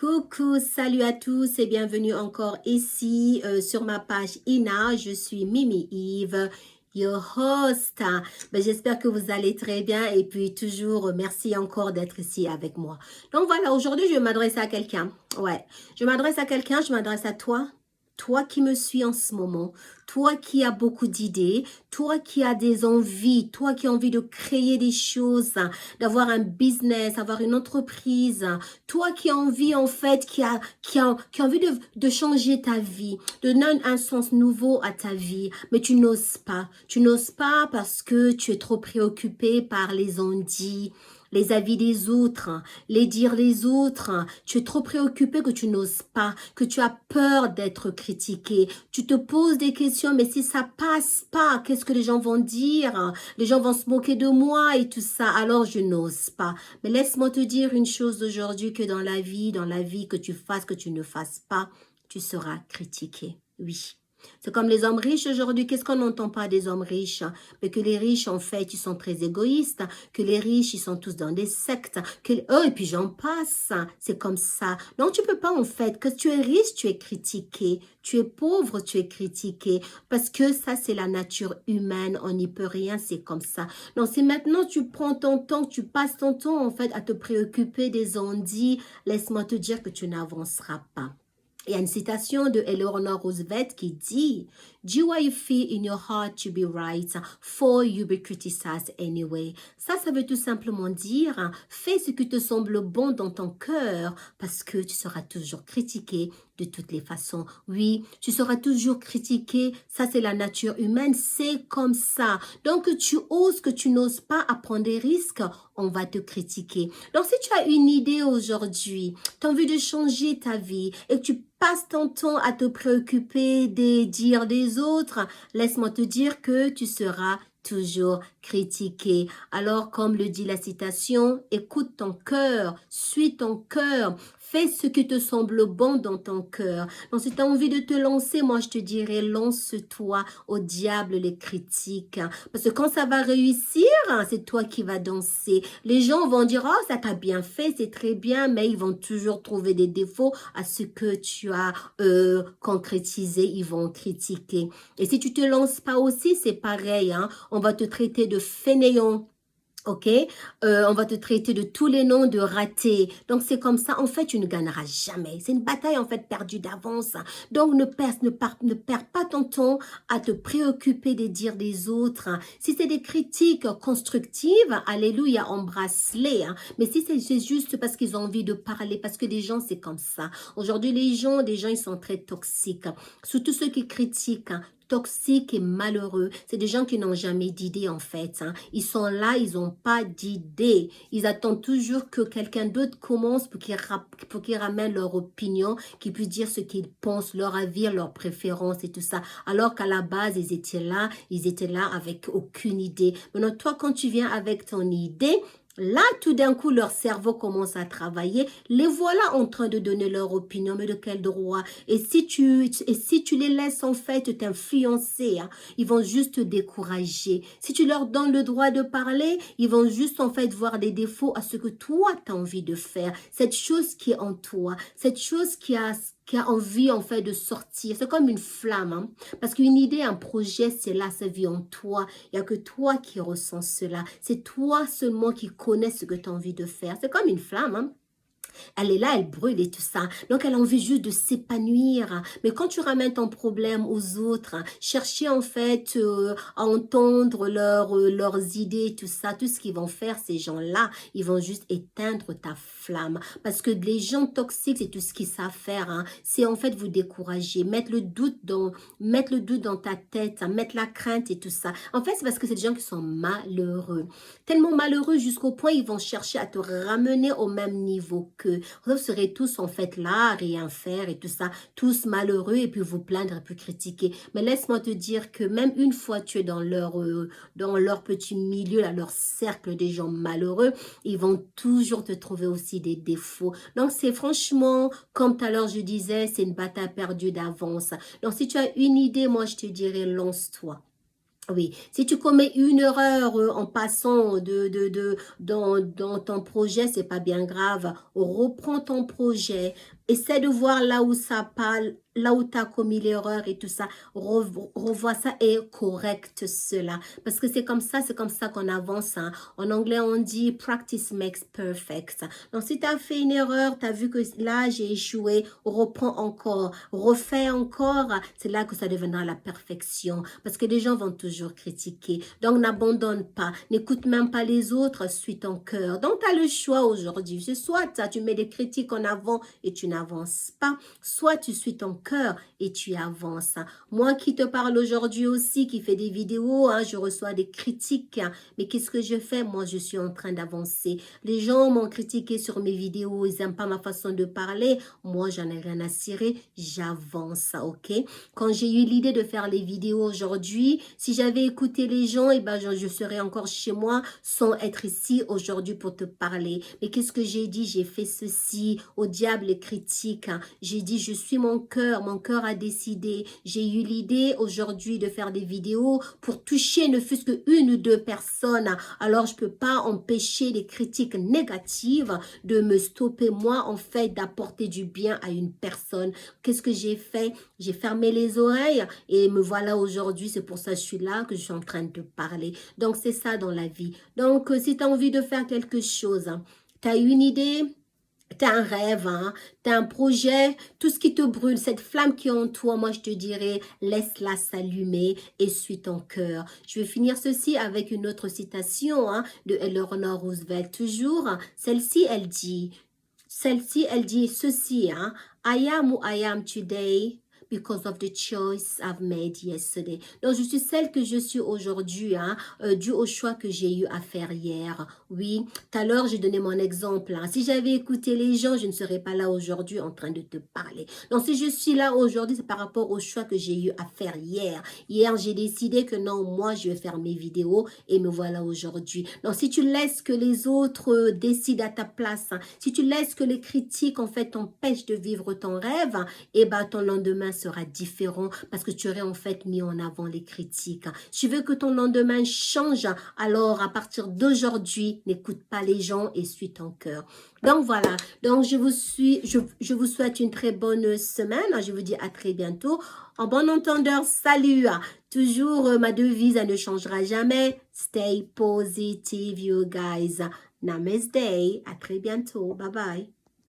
Coucou, salut à tous et bienvenue encore ici sur ma page Ina. Je suis Mimi Yves, your host. J'espère que vous allez très bien et puis toujours merci encore d'être ici avec moi. Donc voilà, aujourd'hui je vais m'adresser à quelqu'un. Ouais, je m'adresse à quelqu'un, je m'adresse à toi. Toi qui me suis en ce moment, toi qui as beaucoup d'idées, toi qui as des envies, toi qui as envie de créer des choses, d'avoir un business, avoir une entreprise, toi qui as envie en fait, qui a envie de changer ta vie, de donner un sens nouveau à ta vie, mais tu n'oses pas. Tu n'oses pas parce que tu es trop préoccupé par les on-dit, les avis des autres, les dires des autres. Tu es trop préoccupé que tu n'oses pas, que tu as peur d'être critiqué. Tu te poses des questions, mais si ça passe pas, qu'est-ce que les gens vont dire? Les gens vont se moquer de moi et tout ça, alors je n'ose pas. Mais laisse-moi te dire une chose aujourd'hui, que dans la vie, que tu fasses, que tu ne fasses pas, tu seras critiqué. Oui. C'est comme les hommes riches aujourd'hui. Qu'est-ce qu'on n'entend pas des hommes riches? Mais que les riches, en fait, ils sont très égoïstes. Que les riches, ils sont tous dans des sectes. Oh, et puis j'en passe. C'est comme ça. Donc, tu peux pas, en fait, que tu es riche, tu es critiqué. Tu es pauvre, tu es critiqué. Parce que ça, c'est la nature humaine. On n'y peut rien, c'est comme ça. Donc, si maintenant tu prends ton temps, tu passes ton temps, en fait, à te préoccuper des on-dit, laisse-moi te dire que tu n'avanceras pas. Il y a une citation de Eleanor Roosevelt qui dit Do what you feel in your heart to be right, for you be criticized anyway. Ça veut tout simplement dire fais ce qui te semble bon dans ton cœur parce que tu seras toujours critiqué de toutes les façons. Oui, tu seras toujours critiqué. Ça, c'est la nature humaine. C'est comme ça. Donc, que tu oses, que tu n'oses pas à prendre des risques, on va te critiquer. Donc, si tu as une idée aujourd'hui, tu as envie de changer ta vie et que tu passes ton temps à te préoccuper des dires des autres, laisse-moi te dire que tu seras toujours critiqué. Alors, comme le dit la citation, écoute ton cœur, suis ton cœur, fais ce qui te semble bon dans ton cœur. Donc, si tu as envie de te lancer, moi, je te dirais, lance-toi. Au diable les critiques. Parce que quand ça va réussir, c'est toi qui vas danser. Les gens vont dire, oh, ça t'a bien fait, c'est très bien, mais ils vont toujours trouver des défauts à ce que tu as concrétisé. Ils vont critiquer. Et si tu te lances pas aussi, c'est pareil. On va te traiter de fainéant. Ok, on va te traiter de tous les noms de raté. Donc c'est comme ça. En fait, tu ne gagneras jamais. C'est une bataille en fait perdue d'avance. Donc ne perds pas ton temps à te préoccuper des dires des autres. Si c'est des critiques constructives, alléluia, embrasse-les. Mais si c'est juste parce qu'ils ont envie de parler, parce que les gens c'est comme ça. Aujourd'hui, les gens, ils sont très toxiques. Surtout ceux qui critiquent. Toxiques et malheureux. C'est des gens qui n'ont jamais d'idée en fait. Ils sont là, ils n'ont pas d'idée. Ils attendent toujours que quelqu'un d'autre commence pour qu'ils ramènent leur opinion, qu'ils puissent dire ce qu'ils pensent, leur avis, leurs préférences et tout ça. Alors qu'à la base, ils étaient là avec aucune idée. Maintenant, toi, quand tu viens avec ton idée, là, tout d'un coup, leur cerveau commence à travailler. Les voilà en train de donner leur opinion, mais de quel droit? Et si tu les laisses en fait t'influencer, ils vont juste te décourager. Si tu leur donnes le droit de parler, ils vont juste en fait voir des défauts à ce que toi, tu as envie de faire. Cette chose qui est en toi, cette chose qui a envie en fait de sortir. C'est comme une flamme. Parce qu'une idée, un projet, c'est là, ça vit en toi. Il n'y a que toi qui ressens cela. C'est toi seulement qui connais ce que tu as envie de faire. C'est comme une flamme. Elle est là, elle brûle et tout ça. Donc, elle a envie juste de s'épanouir. Mais quand tu ramènes ton problème aux autres, chercher en fait à entendre leurs idées et tout ça, tout ce qu'ils vont faire, ces gens-là, ils vont juste éteindre ta flamme. Parce que les gens toxiques, c'est tout ce qu'ils savent faire. C'est en fait vous décourager, mettre le doute dans ta tête, mettre la crainte et tout ça. En fait, c'est parce que c'est des gens qui sont malheureux. Tellement malheureux jusqu'au point, ils vont chercher à te ramener au même niveau que vous serez tous en fait là, rien faire et tout ça, tous malheureux et puis vous plaindre et puis critiquer. Mais laisse-moi te dire que même une fois tu es dans leur petit milieu, là, leur cercle des gens malheureux, ils vont toujours te trouver aussi des défauts. Donc c'est franchement, comme tout à l'heure je disais, c'est une bataille perdue d'avance. Donc si tu as une idée, moi je te dirais lance-toi. Oui, si tu commets une erreur en passant dans ton projet, c'est pas bien grave. Reprends ton projet, essaie de voir là où ça parle, là où tu as commis l'erreur et tout ça. Revois ça et correcte cela. Parce que c'est comme ça qu'on avance, hein. En anglais, on dit practice makes perfect. Donc, si tu as fait une erreur, tu as vu que là, j'ai échoué, reprends encore, refais encore, c'est là que ça deviendra la perfection. Parce que les gens vont toujours critiquer. Donc, n'abandonne pas. N'écoute même pas les autres, suis ton cœur. Donc, tu as le choix aujourd'hui. C'est soit tu mets des critiques en avant et tu n'avances pas, soit tu suis ton cœur et tu avances. Moi qui te parle aujourd'hui aussi, qui fait des vidéos, hein, je reçois des critiques. Hein, mais qu'est-ce que je fais? Moi, je suis en train d'avancer. Les gens m'ont critiqué sur mes vidéos, ils n'aiment pas ma façon de parler. Moi, j'en ai rien à cirer, j'avance, ok? Quand j'ai eu l'idée de faire les vidéos aujourd'hui, si j'avais écouté les gens, eh ben, je serais encore chez moi sans être ici aujourd'hui pour te parler. Mais qu'est-ce que j'ai dit? J'ai fait ceci, au diable les critiques. Hein. J'ai dit, je suis mon cœur a décidé. J'ai eu l'idée aujourd'hui de faire des vidéos pour toucher ne fût-ce qu'une ou deux personnes. Alors, je peux pas empêcher les critiques négatives de me stopper, moi, en fait, d'apporter du bien à une personne. Qu'est-ce que j'ai fait? J'ai fermé les oreilles et me voilà aujourd'hui. C'est pour ça que je suis là, que je suis en train de te parler. Donc, c'est ça dans la vie. Donc, si tu as envie de faire quelque chose, tu as une idée, tu as un rêve, hein, tu as un projet, tout ce qui te brûle, cette flamme qui est en toi, moi je te dirais, laisse-la s'allumer et suis ton cœur. Je vais finir ceci avec une autre citation hein, de Eleanor Roosevelt, toujours. Celle-ci, elle dit ceci, hein, I am who I am today because of the choice I've made yesterday. Donc, je suis celle que je suis aujourd'hui, hein, dû au choix que j'ai eu à faire hier. Oui, tout à l'heure, j'ai donné mon exemple. Hein. Si j'avais écouté les gens, je ne serais pas là aujourd'hui en train de te parler. Donc, si je suis là aujourd'hui, c'est par rapport au choix que j'ai eu à faire hier. Hier, j'ai décidé que non, moi, je vais faire mes vidéos et me voilà aujourd'hui. Donc, si tu laisses que les autres décident à ta place, hein, si tu laisses que les critiques, en fait, t'empêchent de vivre ton rêve, et ben ton lendemain sera différent parce que tu aurais en fait mis en avant les critiques. Tu veux que ton lendemain change, alors à partir d'aujourd'hui, n'écoute pas les gens et suis ton cœur. Donc voilà, donc je vous souhaite une très bonne semaine. Je vous dis à très bientôt. En bon entendeur, salut. Toujours ma devise, elle ne changera jamais. Stay positive, you guys. Namaste. À très bientôt. Bye bye.